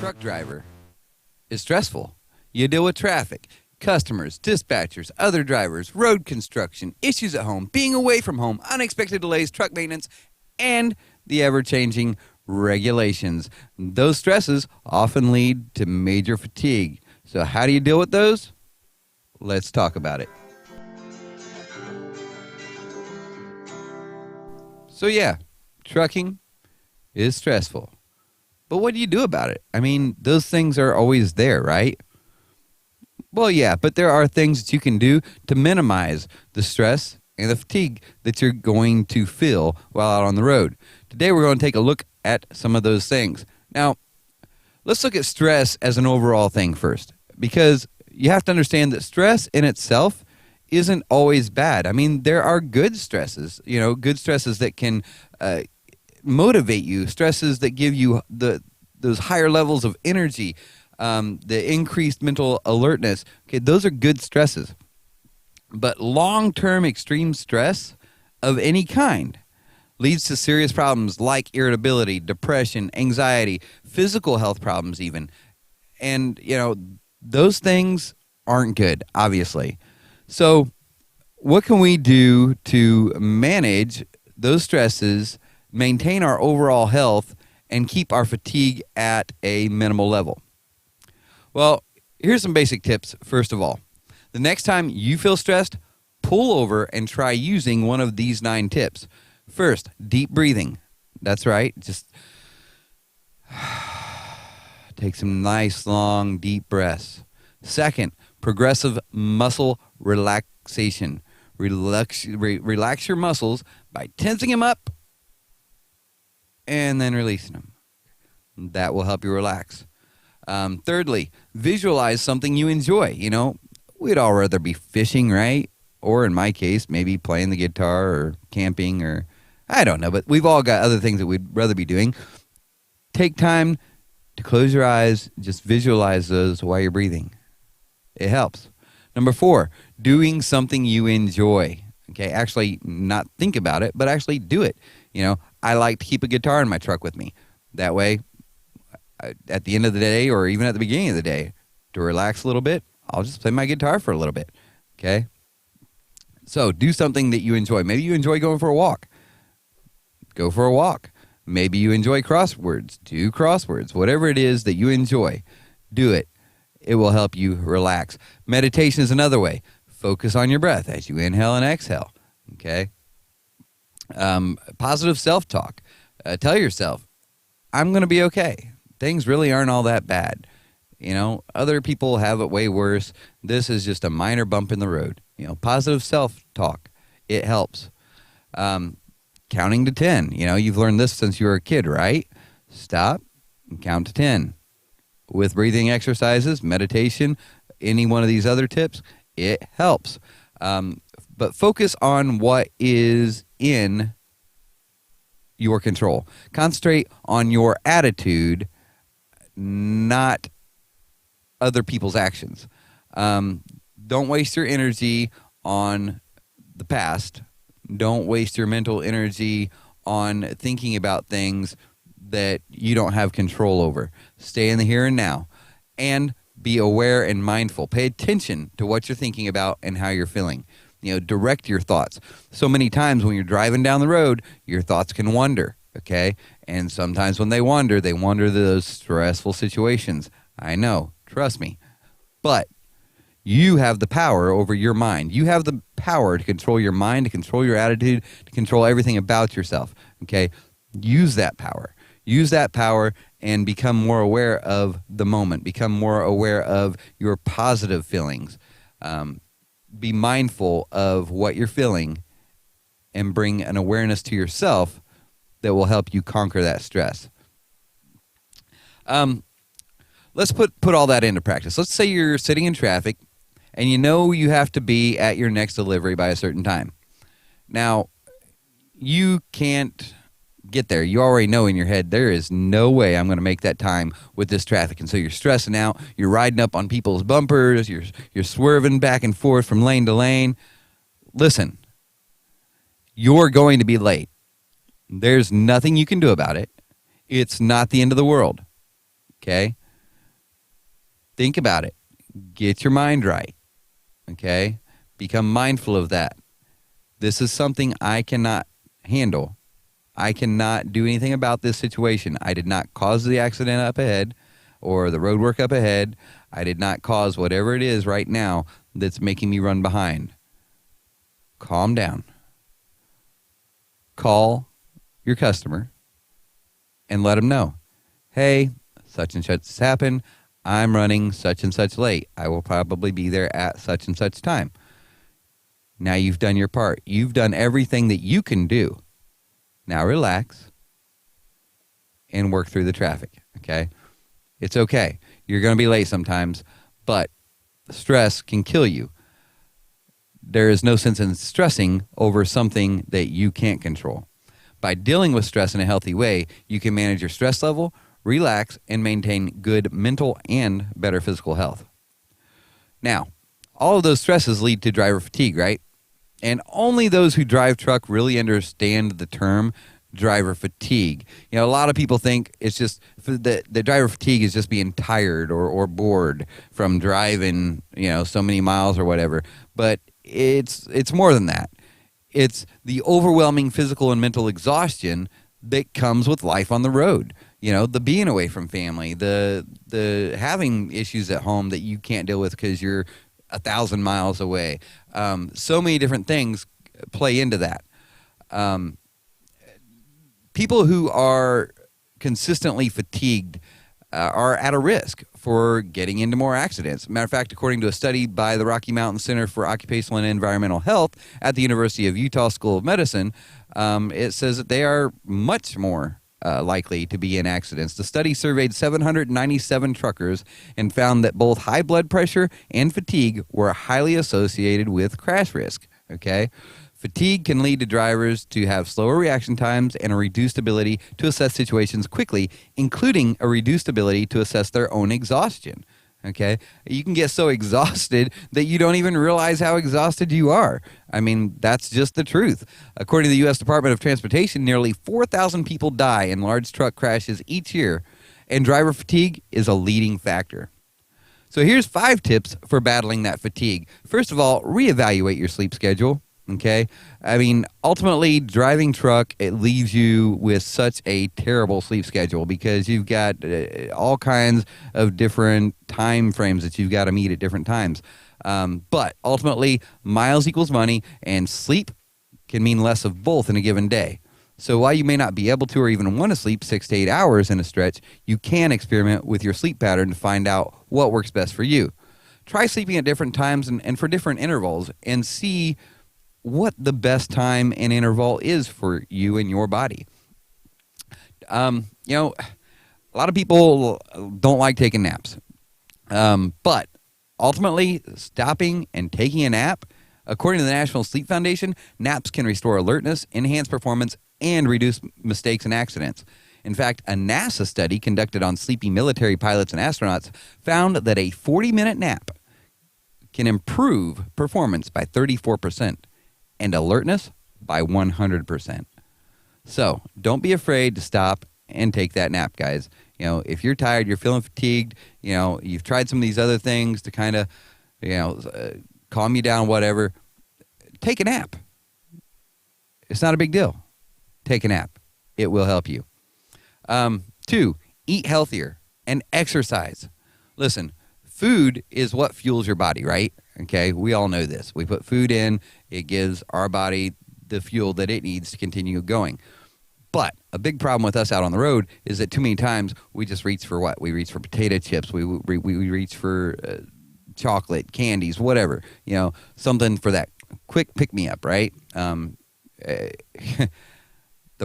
truck driver is stressful. You deal with traffic, customers, dispatchers, other drivers, road construction, issues at home, being away from home, unexpected delays, truck maintenance, and the ever-changing regulations. Those stresses often lead to major fatigue. So how do you deal with those? Let's talk about it. So yeah, trucking is stressful. But what do you do about it? I mean, those things are always there, right? Well, yeah, but there are things that you can do to minimize the stress and the fatigue that you're going to feel while out on the road. Today, we're going to take a look at some of those things. Now, let's look at stress as an overall thing first, because you have to understand that stress in itself isn't always bad. I mean, there are good stresses, good stresses that can motivate you, stresses that give you those higher levels of energy, the increased mental alertness. Okay, those are good stresses. But long-term extreme stress of any kind leads to serious problems like irritability, depression, anxiety, physical health problems even. And, those things aren't good, obviously. So what can we do to manage those stresses, maintain our overall health, and keep our fatigue at a minimal level? Well, here's some basic tips, first of all. The next time you feel stressed, pull over and try using one of these 9 tips. First, deep breathing. That's right. Just take some nice, long, deep breaths. Second, progressive muscle relaxation. Relax your muscles by tensing them up and then releasing them. That will help you relax. Thirdly, visualize something you enjoy. We'd all rather be fishing, right? Or in my case, maybe playing the guitar or camping, or I don't know, but we've all got other things that we'd rather be doing. Take time to close your eyes, just visualize those while you're breathing. It helps. Number 4, doing something you enjoy. Okay, actually not think about it, but actually do it. I like to keep a guitar in my truck with me. That way, at the end of the day or even at the beginning of the day, to relax a little bit, I'll just play my guitar for a little bit. Okay? So do something that you enjoy. Maybe you enjoy going for a walk. Go for a walk. Maybe you enjoy crosswords. Do crosswords. Whatever it is that you enjoy, do it. It will help you relax. Meditation is another way. Focus on your breath as you inhale and exhale. Okay? Positive self-talk. Tell yourself, I'm going to be okay. Things really aren't all that bad. Other people have it way worse. This is just a minor bump in the road. Positive self-talk. It helps. Counting to 10. You've learned this since you were a kid, right? Stop and count to 10. With breathing exercises, meditation, any one of these other tips, it helps. But focus on what is in your control. Concentrate on your attitude, not other people's actions. Don't waste your energy on the past. Don't waste your mental energy on thinking about things that you don't have control over. Stay in the here and now and be aware and mindful. Pay attention to what you're thinking about and how you're feeling. Direct your thoughts. So many times when you're driving down the road, your thoughts can wander, okay? And sometimes when they wander to those stressful situations. I know, trust me. But you have the power over your mind. You have the power to control your mind, to control your attitude, to control everything about yourself, okay? Use that power. Use that power and become more aware of the moment. Become more aware of your positive feelings. Be mindful of what you're feeling and bring an awareness to yourself that will help you conquer that stress. Let's put all that into practice. Let's say you're sitting in traffic and you have to be at your next delivery by a certain time. Now, you can't get there. You already know in your head, there is no way I'm going to make that time with this traffic. And so you're stressing out. You're riding up on people's bumpers. You're swerving back and forth from lane to lane. Listen, you're going to be late. There's nothing you can do about it. It's not the end of the world. Okay? Think about it. Get your mind right. Okay? Become mindful of that. This is something I cannot handle. I cannot do anything about this situation. I did not cause the accident up ahead or the road work up ahead. I did not cause whatever it is right now that's making me run behind. Calm down. Call your customer and let them know, hey, such and such has happened. I'm running such and such late. I will probably be there at such and such time. Now you've done your part. You've done everything that you can do. Now relax and work through the traffic, okay? It's okay. You're going to be late sometimes, but stress can kill you. There is no sense in stressing over something that you can't control. By dealing with stress in a healthy way, you can manage your stress level, relax, and maintain good mental and better physical health. Now, all of those stresses lead to driver fatigue, right? And only those who drive truck really understand the term driver fatigue. You know, a lot of people think it's just the driver fatigue is just being tired or bored from driving, you know, so many miles or whatever. But it's more than that. It's the overwhelming physical and mental exhaustion that comes with life on the road. You know, the being away from family, the having issues at home that you can't deal with because you're 1,000 miles away. So many different things play into that. People who are consistently fatigued are at a risk for getting into more accidents. Matter of fact, according to a study by the Rocky Mountain Center for Occupational and Environmental Health at the University of Utah School of Medicine, it says that they are much more likely to be in accidents. The study surveyed 797 truckers and found that both high blood pressure and fatigue were highly associated with crash risk. Okay? Fatigue can lead to drivers to have slower reaction times and a reduced ability to assess situations quickly, including a reduced ability to assess their own exhaustion. Okay? You can get so exhausted that you don't even realize how exhausted you are. I mean, that's just the truth. According to the U.S. Department of Transportation, nearly 4,000 people die in large truck crashes each year, and driver fatigue is a leading factor. So here's 5 tips for battling that fatigue. First of all, reevaluate your sleep schedule. Okay? I mean, ultimately, driving truck, it leaves you with such a terrible sleep schedule because you've got all kinds of different time frames that you've got to meet at different times. But ultimately, miles equals money, and sleep can mean less of both in a given day. So while you may not be able to or even want to sleep 6 to 8 hours in a stretch, you can experiment with your sleep pattern to find out what works best for you. Try sleeping at different times and for different intervals and see what the best time and interval is for you and your body. You know, a lot of people don't like taking naps. But ultimately, stopping and taking a nap, according to the National Sleep Foundation, naps can restore alertness, enhance performance, and reduce mistakes and accidents. In fact, a NASA study conducted on sleepy military pilots and astronauts found that a 40-minute nap can improve performance by 34%. And alertness by 100%. So don't be afraid to stop and take that nap, guys. You know, if you're tired, you're feeling fatigued, you know, you've tried some of these other things to kind of, you know, calm you down, whatever, take a nap. It's not a big deal. Take a nap. It will help you. 2, eat healthier and exercise. Listen, food is what fuels your body, right? Okay, we all know this. We put food in, it gives our body the fuel that it needs to continue going. But a big problem with us out on the road is that too many times we just reach for what? We reach for potato chips, we reach for chocolate, candies, whatever, you know, something for that quick pick-me-up, right? The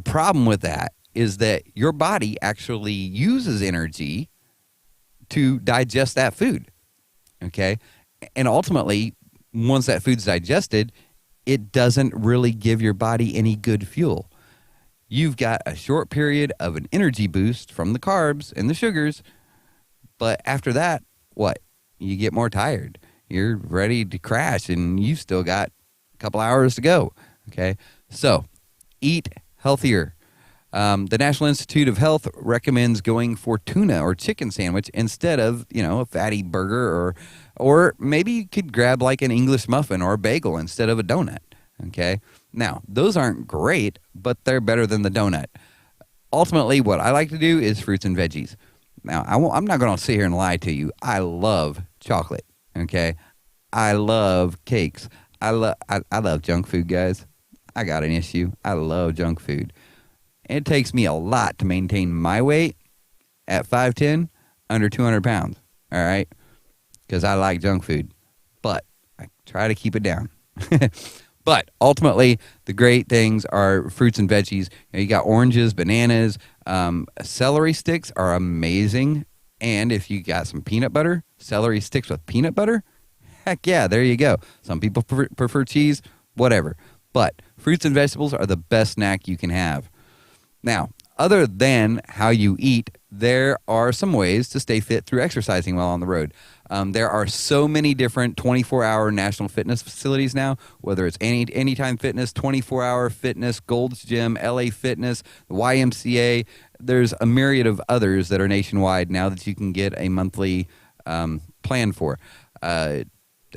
problem with that is that your body actually uses energy to digest that food, okay? And ultimately, once that food's digested, it doesn't really give your body any good fuel. You've got a short period of an energy boost from the carbs and the sugars, but after that, what? You get more tired. You're ready to crash, and you've still got a couple hours to go, okay? So, eat healthier. The National Institute of Health recommends going for tuna or chicken sandwich instead of, a fatty burger, or maybe you could grab like an English muffin or a bagel instead of a donut. Okay. Now, those aren't great, but they're better than the donut. Ultimately, what I like to do is fruits and veggies. Now, I'm not going to sit here and lie to you. I love chocolate. Okay. I love cakes. I love junk food, guys. I got an issue. I love junk food. It takes me a lot to maintain my weight at 5'10", under 200 pounds, all right? Because I like junk food, but I try to keep it down. But ultimately, the great things are fruits and veggies. You got oranges, bananas, celery sticks are amazing. And if you got some peanut butter, celery sticks with peanut butter, heck yeah, there you go. Some people prefer cheese, whatever. But fruits and vegetables are the best snack you can have. Now, other than how you eat, there are some ways to stay fit through exercising while on the road. There are so many different 24-hour national fitness facilities now, whether it's Anytime Fitness, 24-Hour Fitness, Gold's Gym, LA Fitness, the YMCA. There's a myriad of others that are nationwide now that you can get a monthly plan for.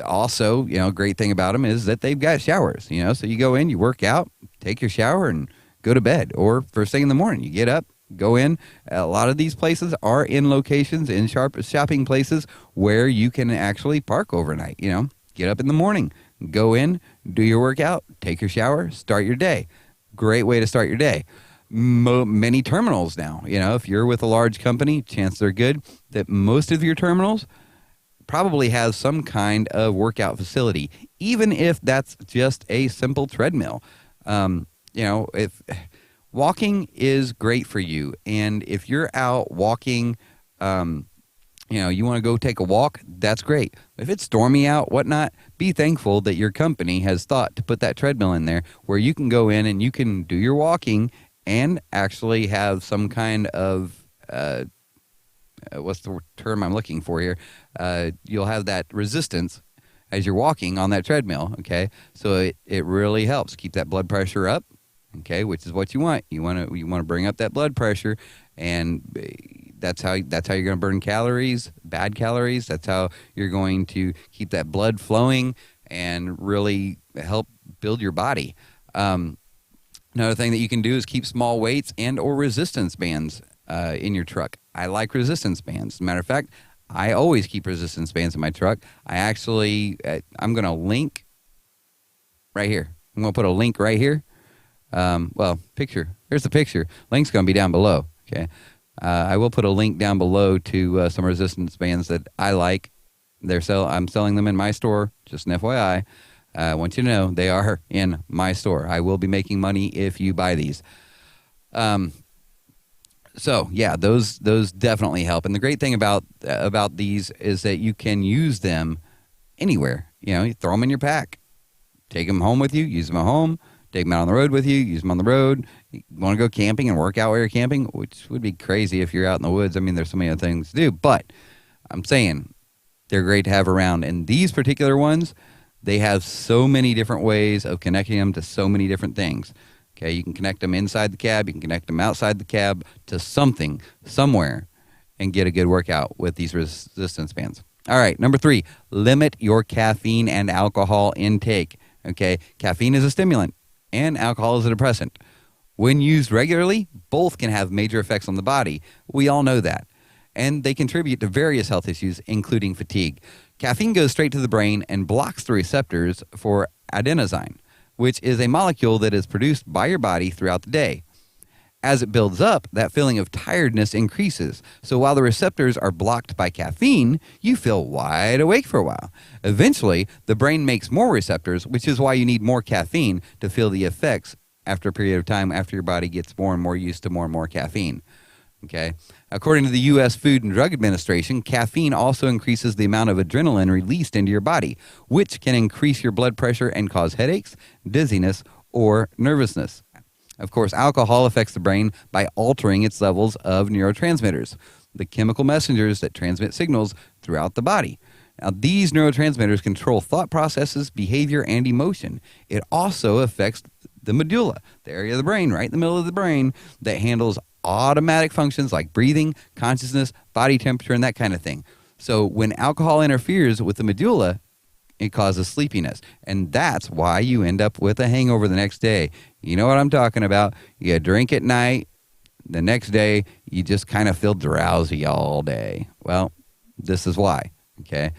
Also, great thing about them is that they've got showers, so you go in, you work out, take your shower, and go to bed. Or first thing in the morning, you get up, go in. A lot of these places are in locations, in shopping places where you can actually park overnight. Get up in the morning, go in, do your workout, take your shower, start your day. Great way to start your day. Many terminals now, if you're with a large company, chances are good that most of your terminals probably have some kind of workout facility, even if that's just a simple treadmill. If walking is great for you, and if you're out walking, you want to go take a walk, that's great. If it's stormy out, whatnot, be thankful that your company has thought to put that treadmill in there where you can go in and you can do your walking and actually have some kind of, what's the term I'm looking for here? You'll have that resistance as you're walking on that treadmill, okay? So it really helps keep that blood pressure up. Okay, which is what you want. You want to bring up that blood pressure, and that's how you're going to burn calories, bad calories. That's how you're going to keep that blood flowing and really help build your body. Another thing that you can do is keep small weights and or resistance bands in your truck. I like resistance bands. As a matter of fact, I always keep resistance bands in my truck. I'm going to link right here. I'm going to put a link right here. Picture. Here's the picture. Link's going to be down below. Okay. I will put a link down below to some resistance bands that I like. I'm selling them in my store. Just an FYI. I want you to know they are in my store. I will be making money if you buy these. So yeah, those definitely help. And the great thing about these is that you can use them anywhere. You throw them in your pack, take them home with you, use them at home. Take them out on the road with you, use them on the road. You want to go camping and work out while you're camping, which would be crazy if you're out in the woods. I mean, there's so many other things to do, but I'm saying they're great to have around. And these particular ones, they have so many different ways of connecting them to so many different things. Okay, you can connect them inside the cab, you can connect them outside the cab to something, somewhere, and get a good workout with these resistance bands. All right, number 3, limit your caffeine and alcohol intake. Okay, caffeine is a stimulant, and alcohol is a depressant. When used regularly, both can have major effects on the body. We all know that. And they contribute to various health issues, including fatigue. Caffeine goes straight to the brain and blocks the receptors for adenosine, which is a molecule that is produced by your body throughout the day. As it builds up, that feeling of tiredness increases. So while the receptors are blocked by caffeine, you feel wide awake for a while. Eventually, the brain makes more receptors, which is why you need more caffeine to feel the effects after a period of time after your body gets more and more used to more and more caffeine. Okay. According to the U.S. Food and Drug Administration, caffeine also increases the amount of adrenaline released into your body, which can increase your blood pressure and cause headaches, dizziness, or nervousness. Of course, alcohol affects the brain by altering its levels of neurotransmitters, the chemical messengers that transmit signals throughout the body. Now, these neurotransmitters control thought processes, behavior, and emotion. It also affects The medulla, the area of the brain right in the middle of the brain that handles automatic functions like breathing, consciousness, body temperature, and that kind of thing. So when alcohol interferes with the medulla, it causes sleepiness. And that's why you end up with a hangover the next day. You know what I'm talking about. You drink at night. The next day, you just kind of feel drowsy all day. Well, this is why, okay?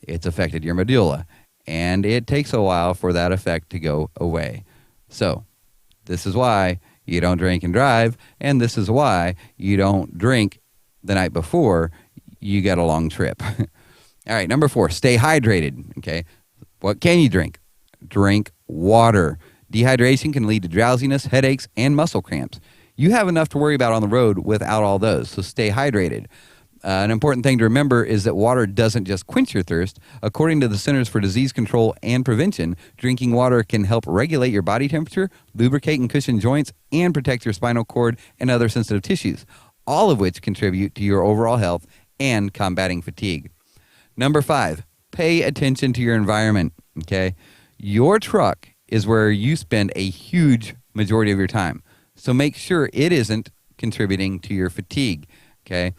It's affected your medulla. And it takes a while for that effect to go away. So this is why you don't drink and drive. And this is why you don't drink the night before you get a long trip. All right, number 4, stay hydrated, okay? What can you drink? Drink water. Dehydration can lead to drowsiness, headaches, and muscle cramps. You have enough to worry about on the road without all those, so stay hydrated. An important thing to remember is that water doesn't just quench your thirst. According to the Centers for Disease Control and Prevention, drinking water can help regulate your body temperature, lubricate and cushion joints, and protect your spinal cord and other sensitive tissues, all of which contribute to your overall health and combating fatigue. Number 5, pay attention to your environment, okay? Your truck is where you spend a huge majority of your time. So make sure it isn't contributing to your fatigue, okay?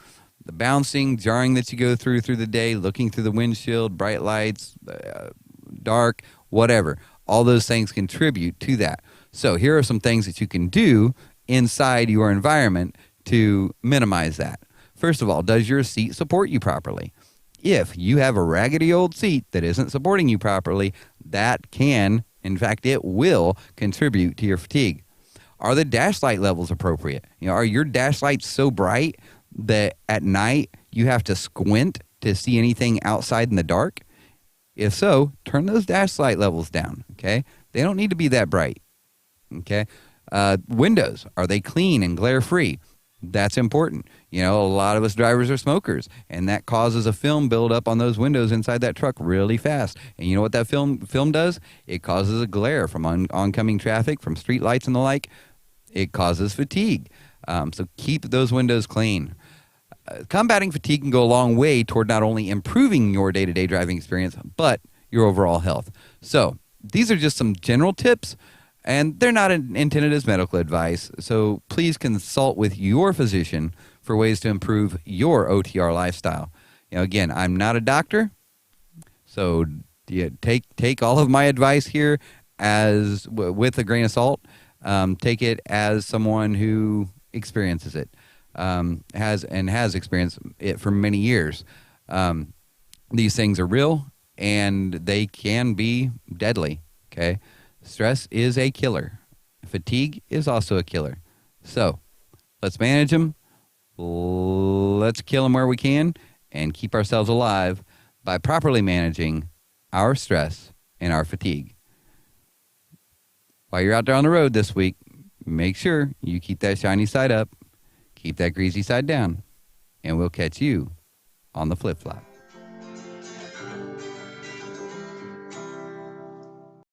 The bouncing, jarring that you go through the day, looking through the windshield, bright lights, dark, whatever. All those things contribute to that. So here are some things that you can do inside your environment to minimize that. First of all, does your seat support you properly? If you have a raggedy old seat that isn't supporting you properly, that can, in fact, it will contribute to your fatigue. Are the dash light levels appropriate? Are your dash lights so bright that at night you have to squint to see anything outside in the dark? If so, turn those dash light levels down, okay? They don't need to be that bright, okay? Windows, are they clean and glare-free? That's important. A lot of us drivers are smokers, and that causes a film buildup on those windows inside that truck really fast. And you know what that film does? It causes a glare from oncoming traffic, from street lights and the like. It causes fatigue. So keep those windows clean. Combating fatigue can go a long way toward not only improving your day-to-day driving experience, but your overall health. So these are just some general tips, and they're not intended as medical advice. So please consult with your physician for ways to improve your OTR lifestyle. Again, I'm not a doctor, so take all of my advice here as with a grain of salt. Take it as someone who experiences it, has experienced it for many years. These things are real, and they can be deadly, okay? Stress is a killer. Fatigue is also a killer. So let's manage them. Let's kill them where we can and keep ourselves alive by properly managing our stress and our fatigue. While you're out there on the road this week, make sure you keep that shiny side up, keep that greasy side down, and we'll catch you on the flip-flop.